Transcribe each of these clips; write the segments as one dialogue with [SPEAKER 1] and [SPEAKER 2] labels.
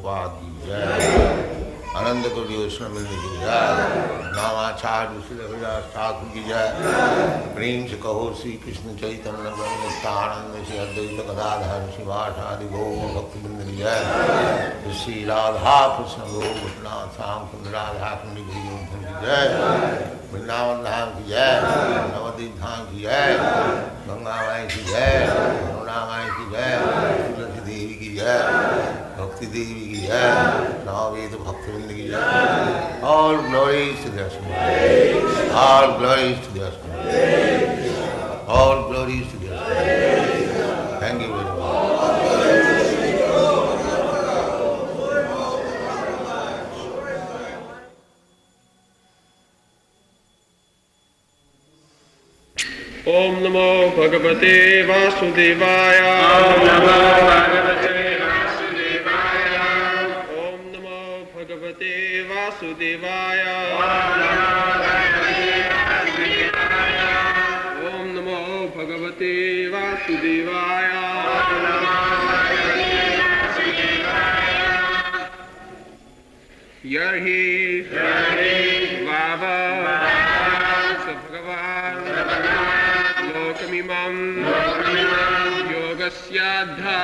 [SPEAKER 1] Prabhupada ki jai. Ananda Koti Vaishnava ki jai. Namacharya Srila Vilas Thakur ki jai. Prem se kaho Sri Krishna Chaitanya Nityananda Shri Advaita Gadadhar Srivasadi Gaur Bhaktivedanta ki jai. Shri Radha Krishna Gaur Krishna Sam Kund Radha Kundi Guru ki jai. Vrindavan Dham ki jai. Navadip Dham ki jai. Ganga Mai ki jai. Yamuna Mai ki jai. Tulsi Devi ki jai. Bhakti Devi ki jai. Navadip Bhaktivedanta ki jai. All glories to the Swami. All glories to the Swami. All glories to the Swami. Thank you very much.
[SPEAKER 2] Om Namo Bhagavate Vasudevaya.
[SPEAKER 3] Om Namo Bhagavate Vasudevaya.
[SPEAKER 2] Om Namo Bhagavate Vasudevaya. Om Namo Bhagavate Vasudevaya. Yarhi Vava Bhagavan Lokamimam Yogasyadha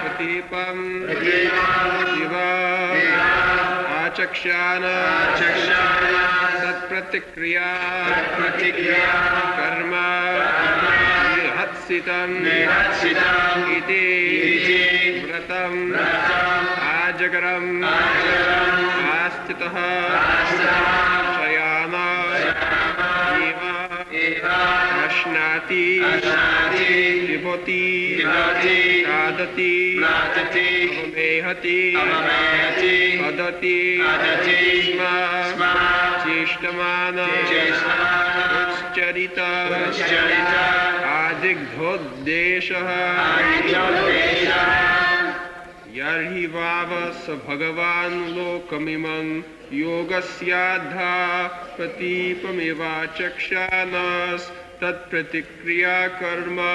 [SPEAKER 2] Pratipam Shiva Achakshana Satpratikriya Karma Nihatsitam Iti Vratam Ajagaram Astitaha Shayana Eva Ashnati Vibhoti Kadati Amamehati Adati Sma Chishtamana Uscharita Adigdhodeshaha Yarhi Vava Sa Bhagavan Lokamimam Yogasyadha Pratipameva Chakshanas Tat Pratikriya Karma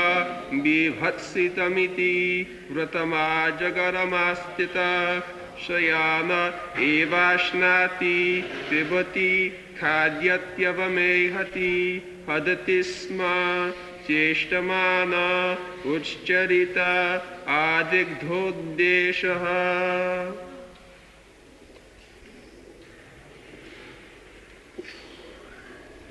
[SPEAKER 2] Bibhatsitamiti Vratama Jagaramastita Shayana Evashnati Vibhati Khadyatyavam Hadati Sma Cheshtamana Uccharita Adigdhodeshaha.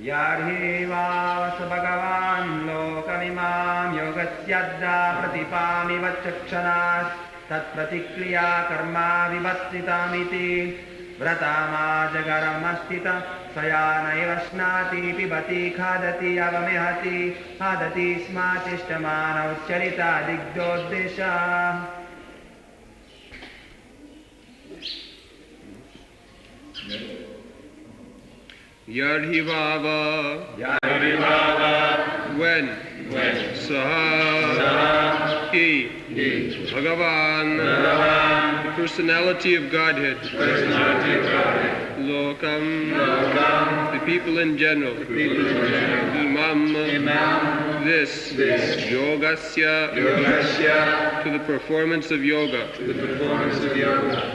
[SPEAKER 3] Yarhi Vasa Bhagavan Lokamimam Yogasyadha Pratipamiva Chakshanas Tat Pratikriya Karma Vivatsitamiti Vratama Jagaramastita Sayana Evashnati Pibati Khadati Avamehati Hadati Sma Chishtamana Uccharita Digdodesha.
[SPEAKER 2] Yarhi Vava when Saha He Bhagavan the personality of Godhead Lokam the people in general Imam this Yogasya to the performance of yoga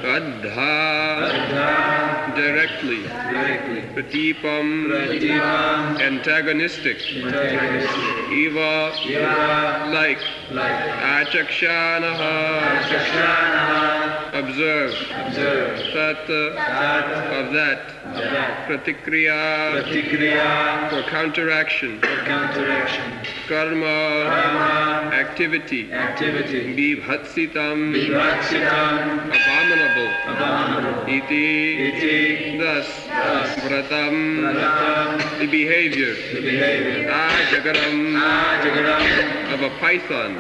[SPEAKER 2] Adha directly Pratipam antagonistic Eva like Achakshanaha observe Tat of that Pratikriya for counteraction Karma activity Bibhatsitam abominable Iti thus Vratam the behavior Ajagaram of a python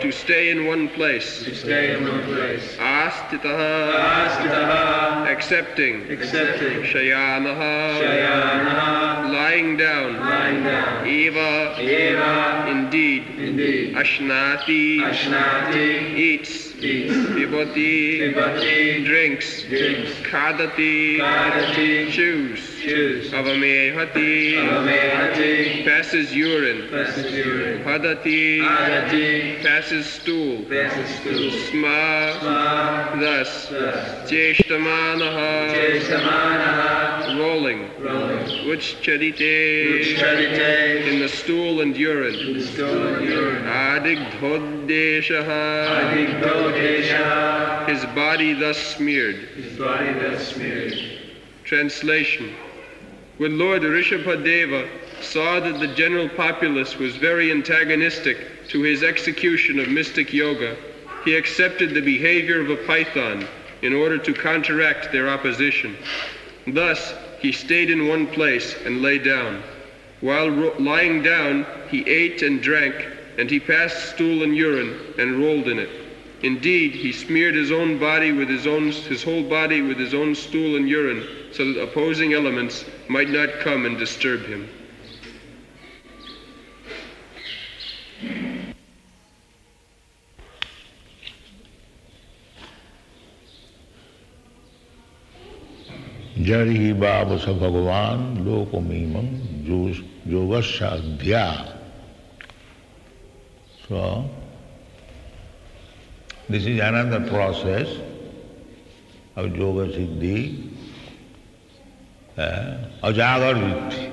[SPEAKER 2] to stay in one place Astitaha accepting Shayanaha lying down Eva indeed Ashnati eats 𝒄𝒉𝒂𝒏𝒕, drinks, 𝒂𝐻𝑑𝒃, chews, 𝒉𝐻𝒍𝒘𝒂𝒚𝒔, passes urine, 𝒂𝐻𝑑𝒃, passes stool, 𝒬, thus, 𝒍𝒑मानः, rolling, 𝒍𝒍𝒃, in the stool and urine, 𝒍𝒍𝒃, his body thus smeared. Translation. When Lord Rishabhadeva saw that the general populace was very antagonistic to his execution of mystic yoga, he accepted the behavior of a python in order to counteract their opposition. Thus, he stayed in one place and lay down. While lying down, he ate and drank, and he passed stool and urine and rolled in it. Indeed, he smeared his whole body with his own stool and urine, so that opposing elements might not come and disturb him.
[SPEAKER 1] Jari Bhavasa Bhagavan Lokamimam 𝒍𝒍𝒃𝒂𝒏𝒕. So, this is another process of yoga siddhi, 𝒍𝒍𝒃𝒂𝒏𝒕,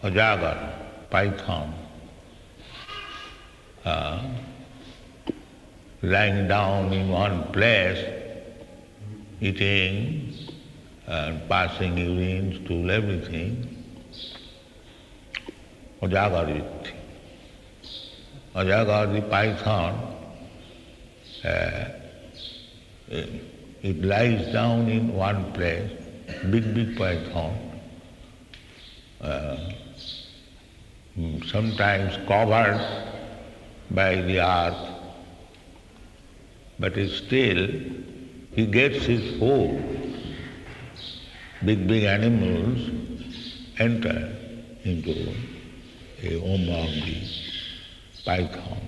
[SPEAKER 1] 𝒍𝒍𝒃, python, lying down in one place, eating and passing urine, stool, everything, 𝒍𝒍𝒃𝒂𝒏𝒕. 𝒍𝒍𝒃, python, it lies down in one place, big python, sometimes covered by the earth, but still he gets his food. Big animals enter into a home of the python.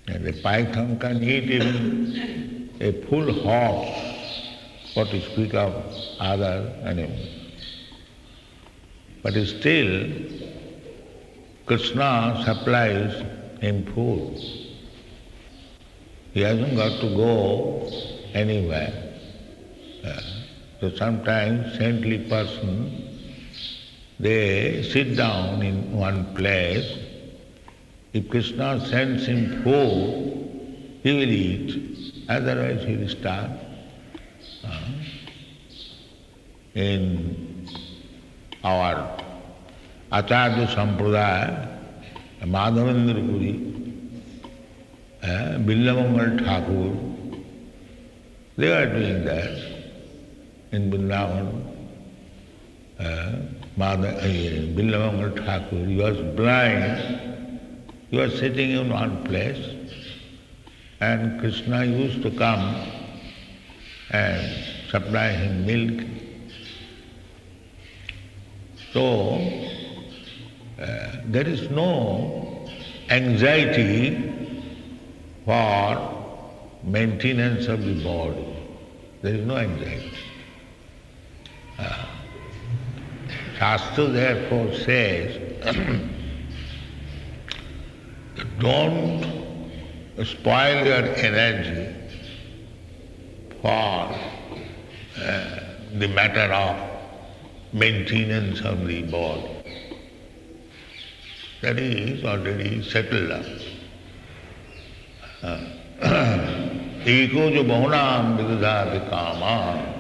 [SPEAKER 1] And the python can eat even a full horse, what to speak of other animals. But still, Krishna supplies him food. He hasn't got to go anywhere. So sometimes saintly persons, they sit down in one place. If Krishna sends him food, he will eat, otherwise he will starve. In our Acharya Sampradaya, Madhavendra Puri, Billamangal Thakur, they are doing that. In Vrindavan, Billamangal Thakur, he was blind, he was sitting in one place, and Krishna used to come and supply him milk. So, there is no anxiety for maintenance of the body. There is no anxiety. Shastra therefore says, don't spoil your energy for the matter of maintenance of the body. That is already settled up. 𝒄𝒉𝒂𝒏𝒕 𝒍𝒍𝒃𝒂𝒚𝒔.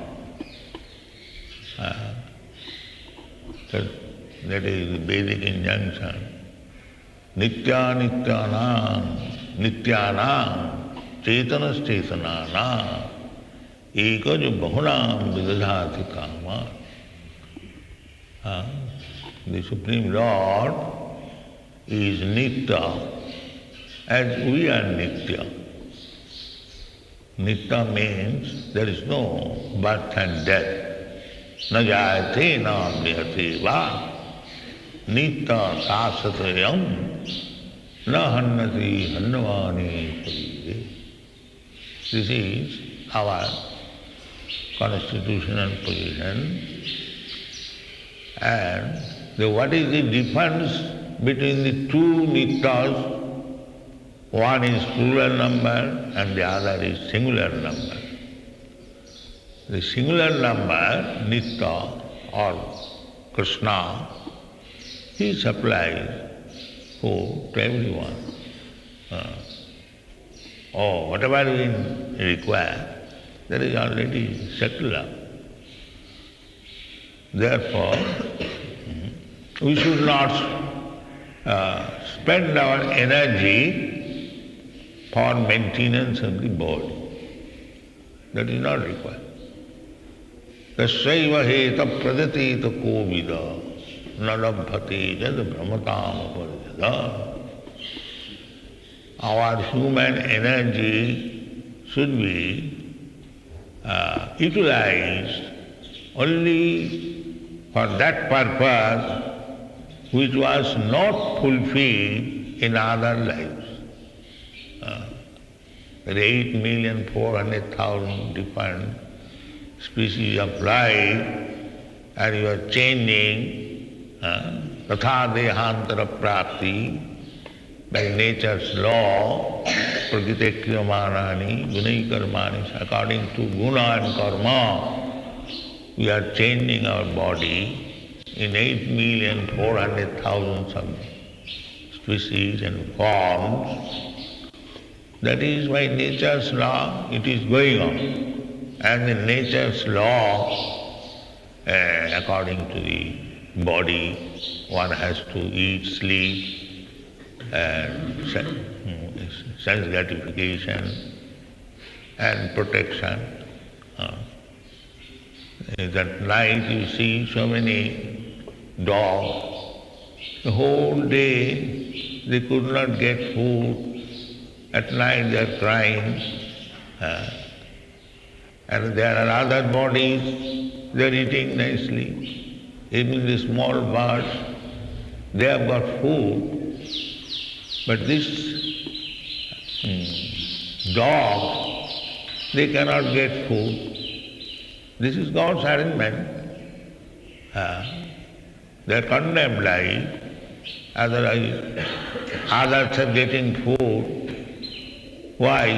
[SPEAKER 1] That is the Vedic injunction. Nityanityanam chetanascetananam 𝒄𝒉𝒂𝒏𝒕 𝒍𝒍𝒃𝒂𝒚𝒔. The Supreme Lord is Nitya, as we are Nitya. Nitya means there is no birth and death. Na jayate na mriyate va nitya sasatayam na hannati hannavani paride. This is our constitutional position. And what is the difference between the two nityas? One is plural number and the other is singular number. The singular number, nitya or Krishna, he supplies food to everyone. Whatever we require, that is already settled up. Therefore, we should not spend our energy for maintenance of the body. That is not required. 𝒍𝒍𝒂𝒚𝒔 𝒂𝐻𝐻 na 𝒍𝒍𝒂𝒏𝒕 𝒍𝒐. Our human energy should be utilized only for that purpose which was not fulfilled in other lives. There are 8,400,000 different species of life, and you are changing tatha dehantara prapti by nature's law, 𝒄𝒉𝒂𝒏𝒕 gunai-karmani, according to guna and karma, we are changing our body in 8,400,000 of species and forms. That is by nature's law it is going on. And in nature's law, according to the body, one has to eat, sleep, sense gratification and protection. That night you see so many dogs. The whole day they could not get food. At night they are crying. And there are other bodies, they are eating nicely. Even the small birds, they have got food. But this dog, they cannot get food. This is God's arrangement. They are condemned life. Otherwise, others are getting food. Why?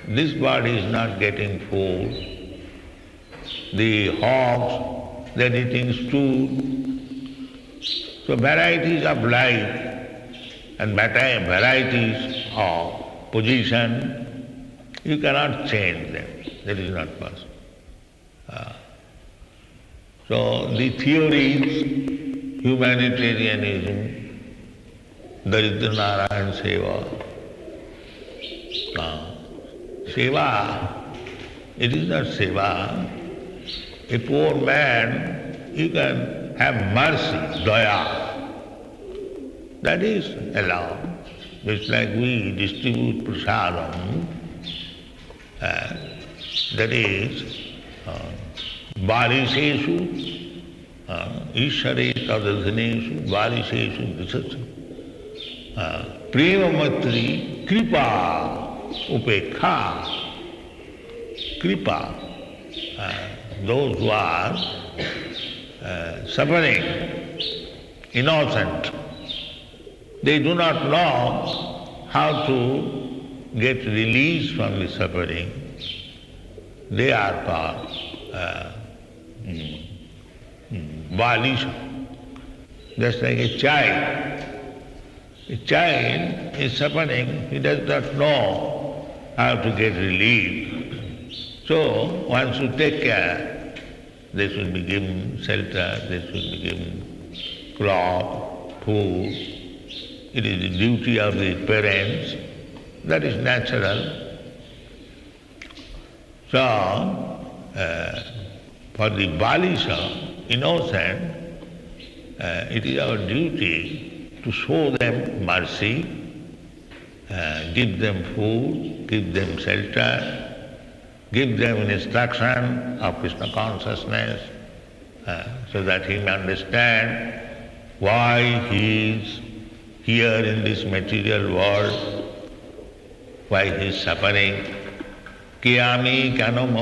[SPEAKER 1] This bird is not getting food. The hogs, they are eating stew. So varieties of life and varieties of position, you cannot change them. That is not possible. So the theories, humanitarianism, Daridra Narayan Seva, Seva, it is not seva. A poor man, you can have mercy, daya. That is allowed. It's like we distribute prasadam, that is varisheshu, ishare tadadhaneshu, varisheshu visasya. Prema matri kripa upekha. Kripa, those who are suffering, innocent, they do not know how to get released from the suffering. They are called Balisha. Just like a child. A child is suffering, he does not know how to get relief. So one should take care. They should be given shelter, they should be given cloth, food. It is the duty of the parents. That is natural. So, for the Balisha, innocent, it is our duty to show them mercy, give them food, give them shelter, give them instruction of Krishna consciousness, so that he may understand why he is here in this material world, why he is suffering. 𝒂𝐚𝒂𝒚𝒔.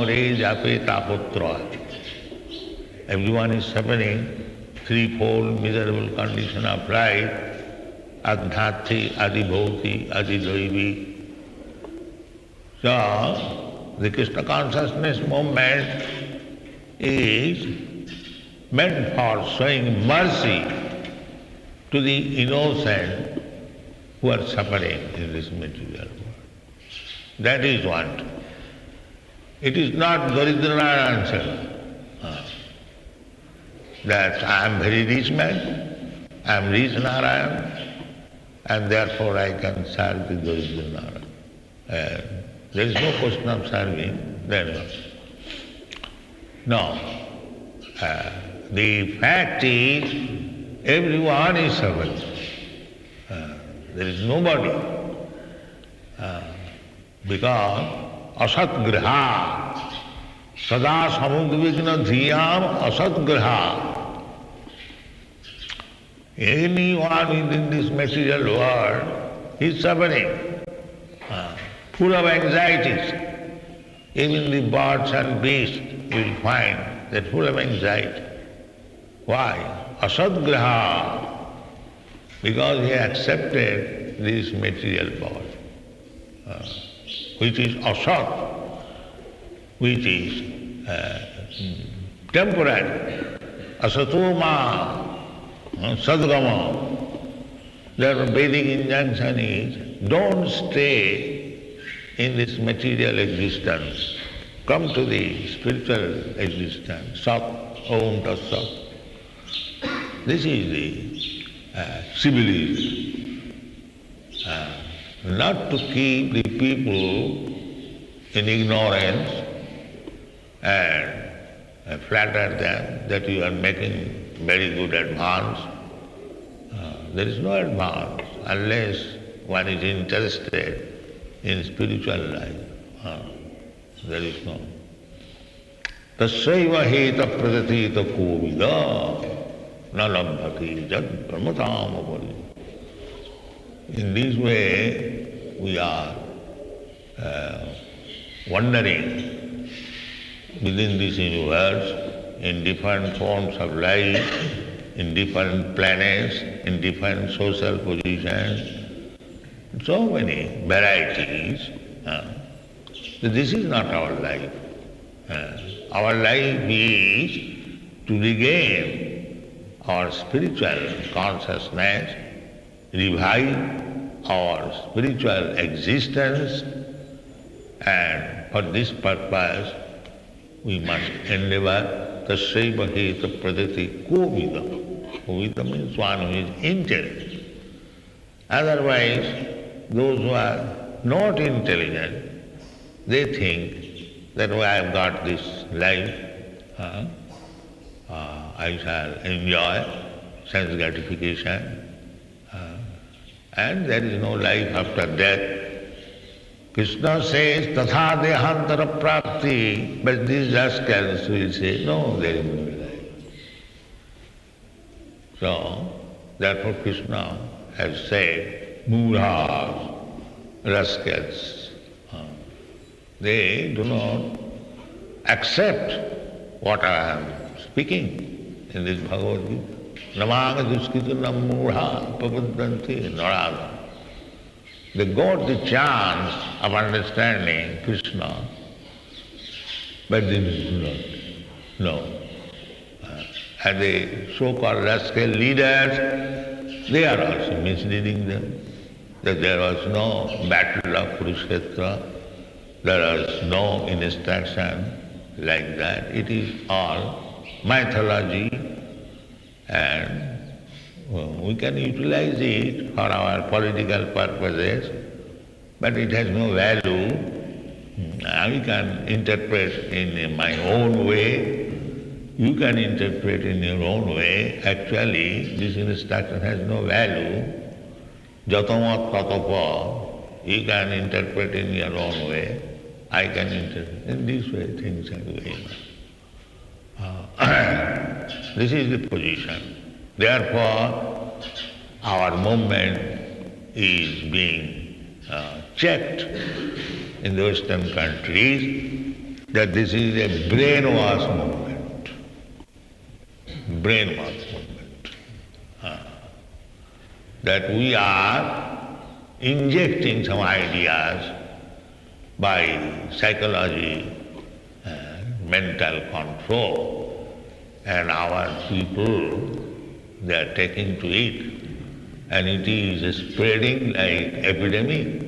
[SPEAKER 1] Everyone is suffering threefold miserable condition of life, ādhyātti, ādibhauti, ādidaivi. So, the Krishna consciousness movement is meant for showing mercy to the innocent who are suffering in this material world. That is what. It is not Daridra answer. That I am very rich man, I am rich Narayan, and therefore I can serve the Daridra Narayan. There is no question of serving, then no. The fact is, everyone is suffering. There is nobody. Because asat-griha, sada samudvigna dhiyam asat-griha. Anyone within this material world is suffering, full of anxieties. Even the birds and beasts you will find that full of anxiety. Why? Asad-griha. Because he accepted this material body, which is asat, which is temporary. Asatoma, sadgama. Their Vedic injunction is, don't stay in this material existence. Come to the spiritual existence. Sat, Om Tat Sat. This is the civilization. Not to keep the people in ignorance and flatter them that you are making very good advance. There is no advance unless one is interested in spiritual life. There is no. 𝒍𝒍𝒂𝒏𝒕 𝒂𝐻𝐻𝐿𝐼𝐍 na labhati jad brahmatam. In this way we are wandering within this universe in different forms of life, in different planets, in different social positions, so many varieties. This is not our life. Our life is to regain our spiritual consciousness, revive our spiritual existence, and for this purpose we must endeavor 𝒍𝒍𝒂𝒏𝒕 𝒂𝐴𝐻𝐻. 𝒂𝐴𝐻𝐻 means one who is intelligent. Otherwise, those who are not intelligent, they think that I have got this life, I shall enjoy sense gratification, and there is no life after death. Krishna says, tatha dehantara prapti, but these rascals will say, no, there is no life. So, therefore Krishna has said, murhas, rascals, they do not accept what I am speaking in this Bhagavad Gita. 𝒁𝒑 murha 𝒍𝒐 narada. They got the chance of understanding Krishna, but they do not know. And the so-called rascal leaders, they are also misleading them, that there was no battle of Kurukshetra, there was no instruction like that. It is all mythology, and we can utilize it for our political purposes, but it has no value. I can interpret in my own way, you can interpret in your own way. Actually, this instruction has no value. 𝒍𝒑𝒏𝒕 𝒂𝐻𝐻, you can interpret in your own way, I can interpret. In this way things are going on. This is the position. Therefore, our movement is being checked in the Western countries that this is a brainwash movement. Brainwash movement. That we are injecting some ideas by psychology and mental control, and our people, they are taking to it, and it is spreading like epidemic.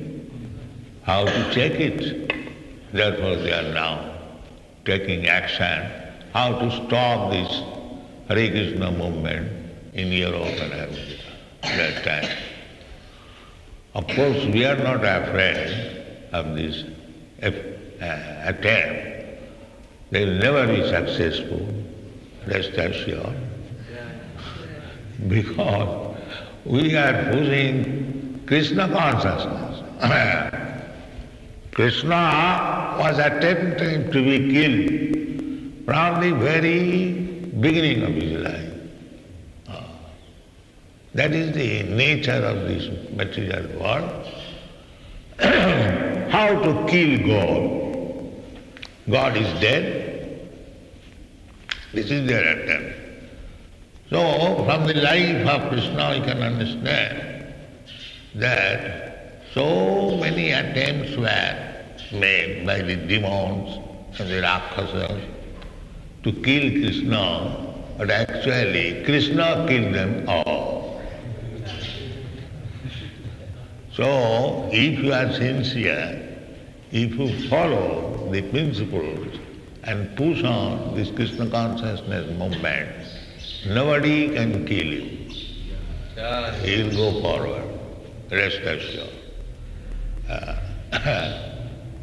[SPEAKER 1] How to check it? Therefore they are now taking action, how to stop this Hare Krishna movement in Europe and America that time. Of course, we are not afraid of this attempt. They will never be successful, rest assured, because we are pushing Krishna consciousness. Krishna was attempting to be killed from the very beginning of his life. That is the nature of this material world. How to kill God? God is dead. This is their attempt. So, from the life of Krishna, you can understand that so many attempts were made by the demons and the Rakshasas to kill Krishna, but actually Krishna killed them all. So, if you are sincere, if you follow the principles and push on this Krishna consciousness movement, nobody can kill you. He will go forward, rest assured.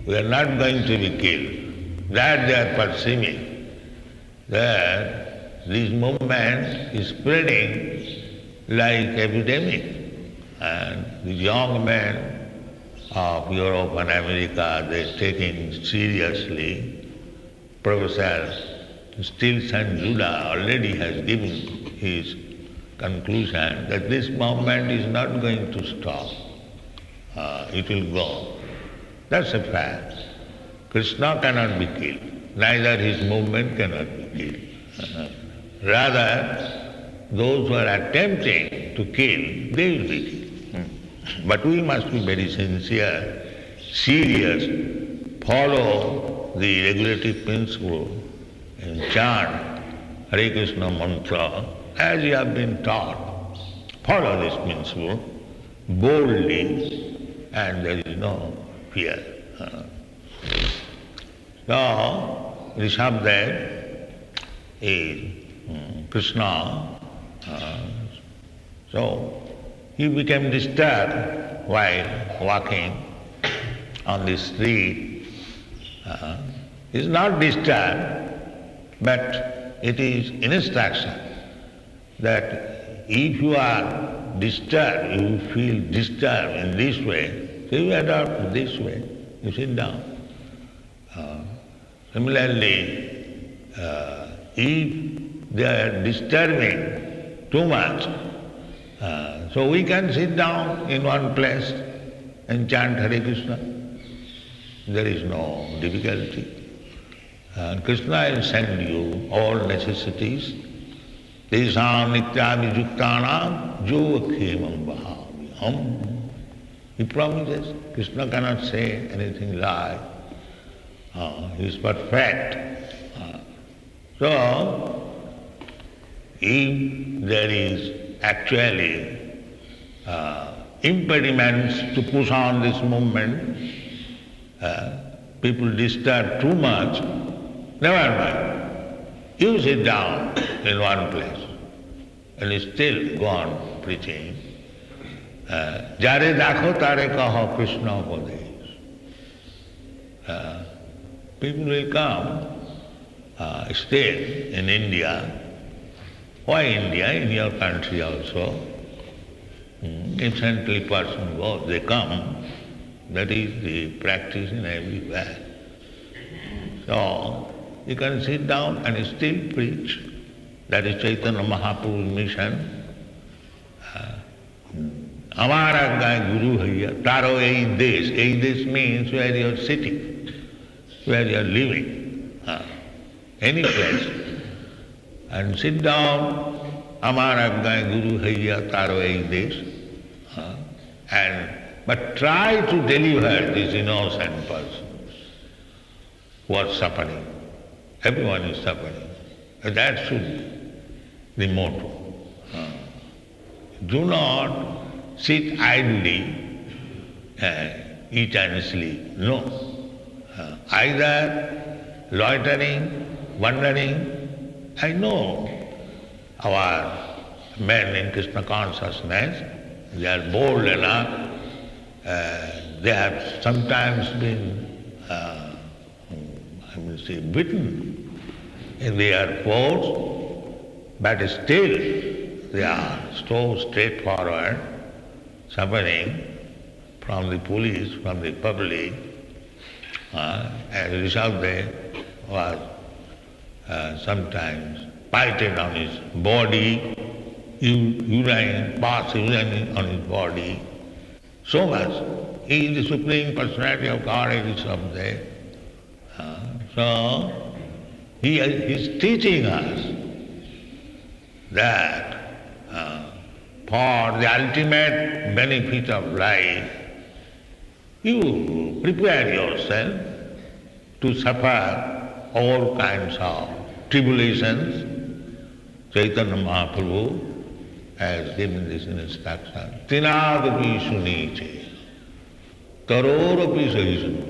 [SPEAKER 1] We are not going to be killed. That they are perceiving, that this movement is spreading like epidemic. And the young men of Europe and America, they are taking seriously. Professor Still St. Judah already has given his conclusion that this movement is not going to stop. It will go. That's a fact. Krishna cannot be killed, neither his movement cannot be killed. Rather, those who are attempting to kill, they will be killed. But we must be very sincere, serious, follow the regulative principle and chant Hare Krishna mantra as you have been taught. Follow this principle boldly, and there is no fear. So, 𝒍𝒍𝒃 is Krishna. So, he became disturbed while walking on the street. He is not disturbed, but it is instruction that if you are disturbed, you feel disturbed in this way, so you adopt this way, you sit down. Similarly, if they are disturbing too much, so we can sit down in one place and chant Hare Krishna. There is no difficulty. Krishna will send you all necessities. Tesam nityabhijuktanam 𝒍𝒑𝒂𝒚𝒔. He promises. Krishna cannot say anything lie. He is perfect. So, if there is actually impediments to push on this movement, people disturb too much, never mind. You sit down in one place and still go on preaching. 𝒍𝒑𝒂𝒚𝒔 𝒂𝐻 Krishna Upadesh. People will come, stay in India. Why India? In your country also. If saintly person goes, they come. That is the practice in everywhere. So, you can sit down and still preach. That is Chaitanya Mahaprabhu's mission. Amara Guru Haya, Taro Eidesh means where you are sitting, where you are living, any place. And sit down, Amara Guru Haya, Taro Eidesh. But try to deliver these innocent persons who are suffering. Everyone is suffering. That should be the motto. Do not sit idly, eat and sleep. No. Either loitering, wandering. I know our men in Krishna consciousness, they are bold enough. They have sometimes been, beaten in the airports, but still they are so straightforward, suffering from the police, from the public. As a result, they was sometimes bited on his body, urine, pass urine on his body. So much. He is the Supreme Personality of Godhead is up there. So he is teaching us that for the ultimate benefit of life, you prepare yourself to suffer all kinds of tribulations. Chaitanya Mahaprabhu has given this instruction. Tinadapi suniche, karorapi sahisuna,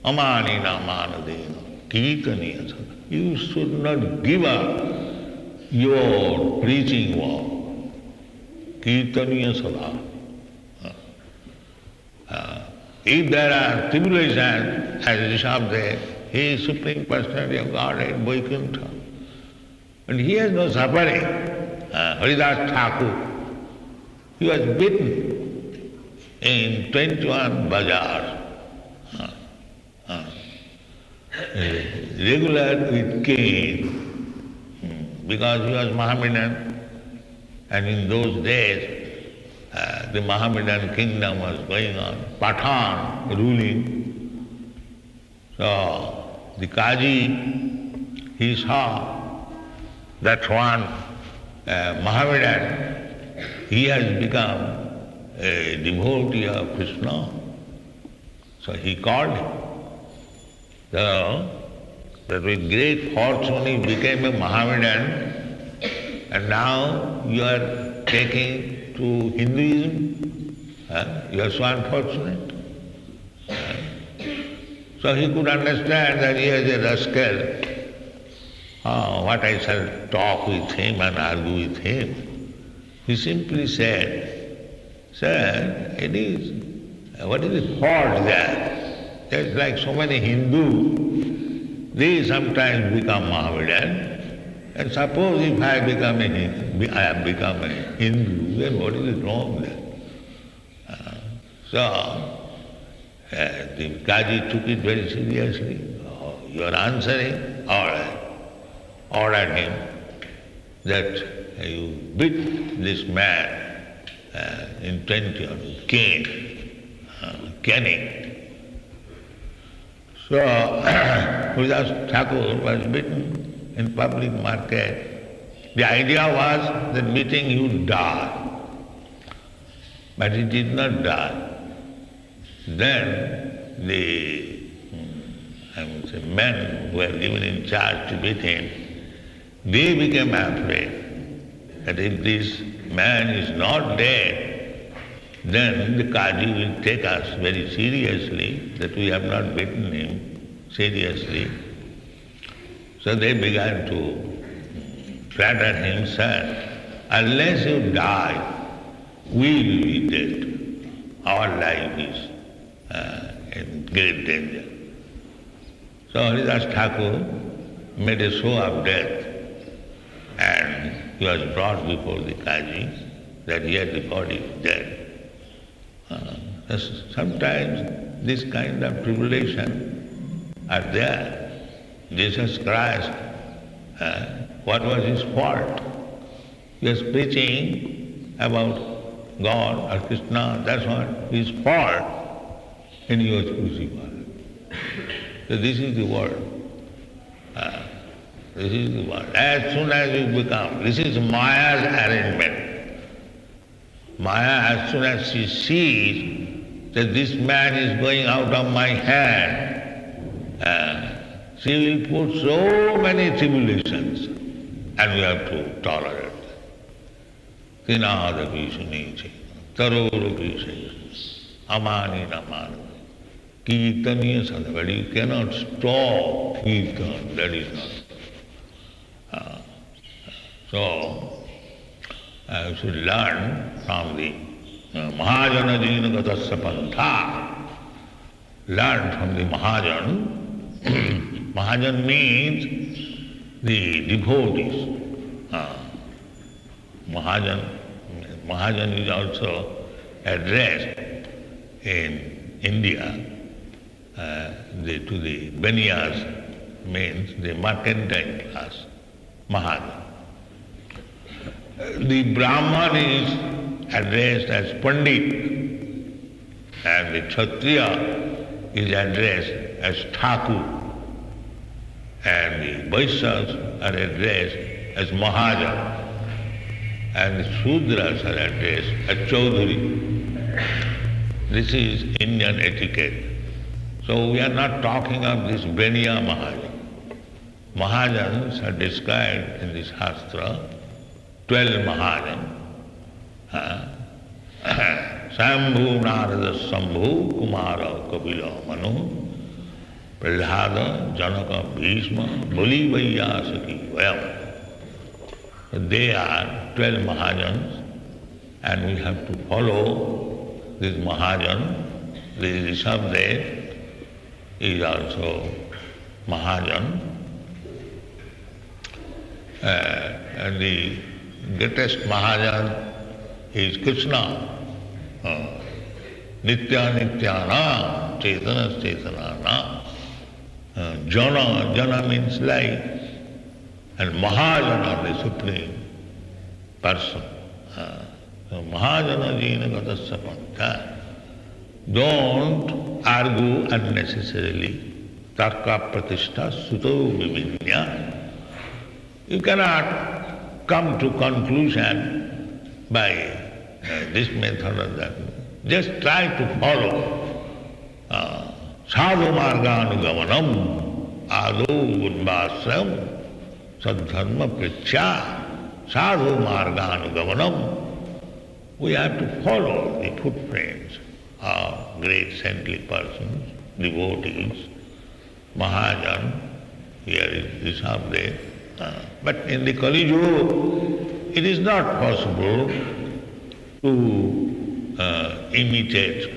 [SPEAKER 1] amanina manadena, kirtaniya sada. You should not give up your preaching work. Kirtaniya sada. If there are tribulations, as a result there, he is Supreme Personality of Godhead, Vaikuntha. And he has no suffering. Haridas Thakur, he was beaten in 21 bazaars, regular with cane, because he was Mohammedan, and in those days the Mohammedan kingdom was going on, Pathan ruling. So the Qazi, he saw that one Mohammedan, he has become a devotee of Krishna. So he called him. So that with great fortune he became a Mohammedan, and now you are taking to Hinduism. You are so unfortunate. So he could understand that he is a rascal. What I shall talk with him and argue with him. He simply said, Sir, what is the fault there? Just like so many Hindus, they sometimes become Mohammedan. And suppose if I have become a Hindu, then what is wrong there? So the Qazi took it very seriously. You are answering? All right. Ordered him that you beat this man in 20 on caning. So Haridas Thakur was beaten in public market. The idea was that beating he would die, but he did not die. Then the men who were given in charge to beat him, they became afraid that if this man is not dead, then the Qazi will take us very seriously, that we have not beaten him seriously. So they began to flatter him, Sir, unless you die, we will be dead. Our life is in great danger. So Haridas Thakur made a show of death, and he was brought before the Qazi that here the body is dead. Sometimes this kind of tribulation are there. Jesus Christ, what was his fault? He was preaching about God or Krishna, that's what is fault in your crucifixion. So this is the word. This is the word. As soon as you become, this is Maya's arrangement. Maya, as soon as she sees that this man is going out of my hand, she will put so many tribulations, and we have to tolerate. Kinadapi suniche, tarorupi says, amani namani. Kirtaniya sadhavadi, you cannot stop kirtan, that is not. So, you should learn from the Mahajana Jinagatasa Pantha. Learn from the Mahajan. Mahajan means the devotees. Mahajan is also addressed in India to the Banias, means the mercantile class, Mahajan. The Brahman is addressed as Pandit, and the Kshatriya is addressed as Thakur, and the Vaishyas are addressed as Mahajan, and the Shudras are addressed as Chaudhuri. This is Indian etiquette. So we are not talking of this Beniya Mahajan. Mahajans are described in this Shastra, 12 Mahajan. Sambhu Narada Sambhu Kumara Kapila Manu Prahlada Janaka Bhishma 𝒍𝒂𝒏𝒕. They are 12 Mahajans, and we have to follow this Mahajan. The 𝒍𝒂𝒏𝒕 is also Mahajan. And the greatest Mahajan is Krishna. Nitya Nityana, Chetana Chetanana. Jana means life, and Mahajana, the supreme person. Mahajana Jinagatasa Pantha. Don't argue unnecessarily. Tarka Pratishta Suto Vivinya. You cannot come to conclusion by this method or that. Just try to follow. Sadhu marganugamanam ado udvasram sadharma prichya sadhu marganugamanam. We have to follow the footprints of great saintly persons, devotees, Mahajan. Here is 𝒍𝒂𝒏𝒕. But in the Kali Yuga, it is not possible to imitate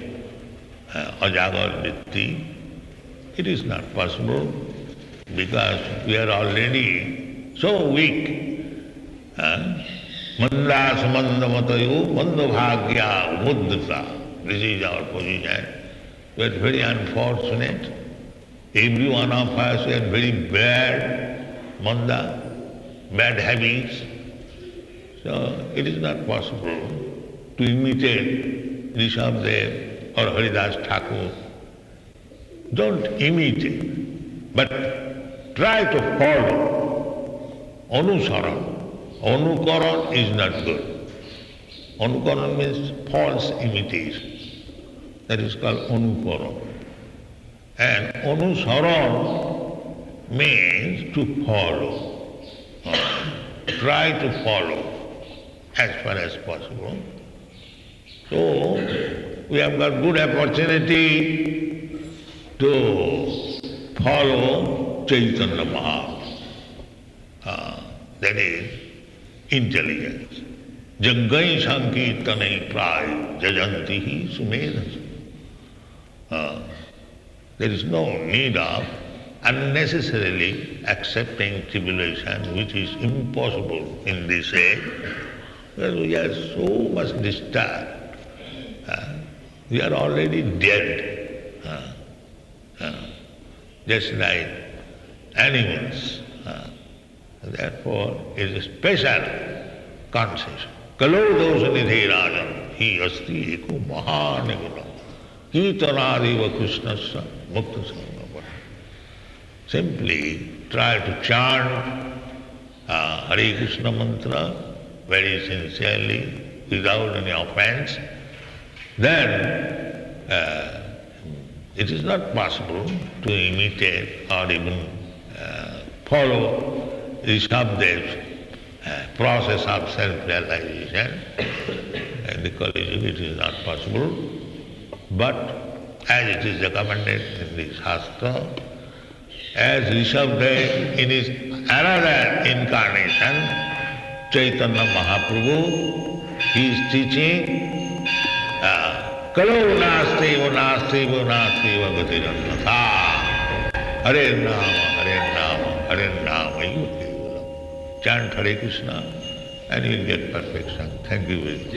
[SPEAKER 1] 𝒍𝒂𝒏𝒕. It is not possible because we are already so weak. Manda samanda matayo manda bhagya muddata. This is our position. We are very unfortunate. Every one of us is very bad. Manda, bad habits. So it is not possible to imitate 𝒍𝒂𝒏𝒕 or Haridas Thakur. Don't imitate, but try to follow. Anusaran. Anukaran is not good. Anukaran means false imitation. That is called anukaran. And anusaran means to follow. Try to follow as far as possible. So, we have got good opportunity to follow Chaitanya Mahaprabhu. That is intelligence. Jaggai sankirtanai prai jajantihi sumedhasa. There is no need of unnecessarily accepting tribulation, which is impossible in this age, because we are so much disturbed. We are already dead, just like animals. Therefore, it is a special concession. Kalo dosa nidhi rajan, He asti eko mahaniguna. Kirtanadiva Krishnasya mukta samavana. Simply try to chant Hare Krishna mantra very sincerely, without any offense. Then it is not possible to imitate or even follow 𝒍𝒑's process of self-realization. In the Kali Yuga it is not possible, but as it is recommended in the Shastra, as 𝒍𝒑 in his another incarnation, Chaitanya Mahaprabhu, he is teaching Kalau nasti nasti nasti 𝒍𝒑 Hare Nama, Hare Nama, Hare Nama, chant Hare Krishna and you will get perfection. Thank you very much.